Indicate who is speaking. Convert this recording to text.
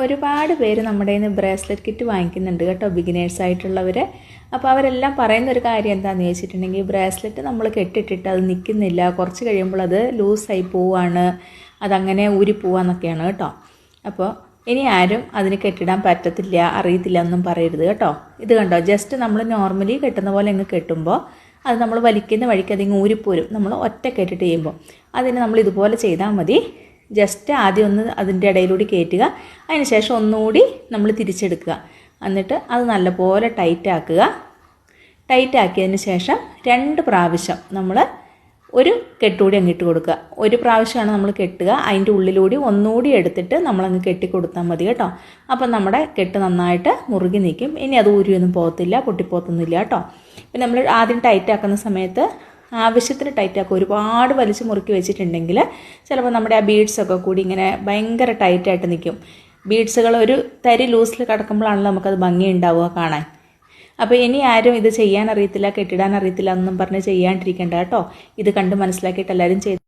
Speaker 1: ഒരുപാട് പേര് നമ്മുടെ കയ്യിൽ നിന്ന് ബ്രേസ്ലെറ്റ് കിറ്റ് വാങ്ങിക്കുന്നുണ്ട് കേട്ടോ, ബിഗിനേഴ്സ് ആയിട്ടുള്ളവർ. അപ്പോൾ അവരെല്ലാം പറയുന്നൊരു കാര്യം എന്താണെന്ന് ചോദിച്ചിട്ടുണ്ടെങ്കിൽ, ബ്രേസ്ലെറ്റ് നമ്മൾ കെട്ടിട്ടിട്ട് അത് നിൽക്കുന്നില്ല, കുറച്ച് കഴിയുമ്പോൾ അത് ലൂസായി പോവാണ്, അതങ്ങനെ ഊരി പോവാന്നൊക്കെയാണ് കേട്ടോ. അപ്പോൾ ഇനി ആരും അതിന് കെട്ടിടാൻ പറ്റത്തില്ല, അറിയത്തില്ല എന്നും പറയരുത് കേട്ടോ. ഇത് കണ്ടോ, ജസ്റ്റ് നമ്മൾ നോർമലി കെട്ടുന്ന പോലെ അങ്ങ് കെട്ടുമ്പോൾ അത് നമ്മൾ വലിക്കുന്ന വഴിക്ക് അതിങ്ങ് ഊരിപ്പോരും, നമ്മൾ ഒറ്റ കെട്ടിട്ട് ചെയ്യുമ്പോൾ. അതിന് നമ്മൾ ഇതുപോലെ ചെയ്താൽ മതി. ജസ്റ്റ് ആദ്യം ഒന്ന് അതിൻ്റെ ഇടയിലൂടെ കയറ്റുക, അതിന് ശേഷം ഒന്നുകൂടി നമ്മൾ തിരിച്ചെടുക്കുക, എന്നിട്ട് അത് നല്ലപോലെ ടൈറ്റാക്കുക. ടൈറ്റാക്കിയതിന് ശേഷം 2 പ്രാവശ്യം നമ്മൾ ഒരു കെട്ടുകൂടി അങ്ങിട്ട് കൊടുക്കുക. ഒരു പ്രാവശ്യമാണ് നമ്മൾ കെട്ടുക, അതിൻ്റെ ഉള്ളിലൂടെ ഒന്നുകൂടി എടുത്തിട്ട് നമ്മളങ്ങ് കെട്ടി കൊടുത്താൽ മതി കേട്ടോ. അപ്പം നമ്മുടെ കെട്ട് നന്നായിട്ട് മുറുകി നിൽക്കും. ഇനി അത് ഊരിയൊന്നും പോകത്തില്ല, പൊട്ടിപ്പോത്തൊന്നുമില്ല കേട്ടോ. പിന്നെ നമ്മൾ ആദ്യം ടൈറ്റാക്കുന്ന സമയത്ത് ആവശ്യത്തിന് ടൈറ്റാക്കുക. ഒരുപാട് വലിച്ച് മുറുക്കി വെച്ചിട്ടുണ്ടെങ്കിൽ ചിലപ്പോൾ നമ്മുടെ ആ ബീഡ്സൊക്കെ കൂടി ഇങ്ങനെ ഭയങ്കര ടൈറ്റായിട്ട് നിൽക്കും. ബീഡ്സുകൾ ഒരു തരി ലൂസിൽ കിടക്കുമ്പോഴാണല്ലോ നമുക്കത് ഭംഗി ഉണ്ടാവുക കാണാൻ. അപ്പോൾ ഇനി ആരും ഇത് ചെയ്യാൻ അറിയത്തില്ല, കെട്ടിടാൻ അറിയത്തില്ല എന്നും പറഞ്ഞ് ചെയ്യാണ്ടിരിക്കേണ്ട കേട്ടോ. ഇത് കണ്ട് മനസ്സിലാക്കിയിട്ട് എല്ലാവരും ചെയ്ത്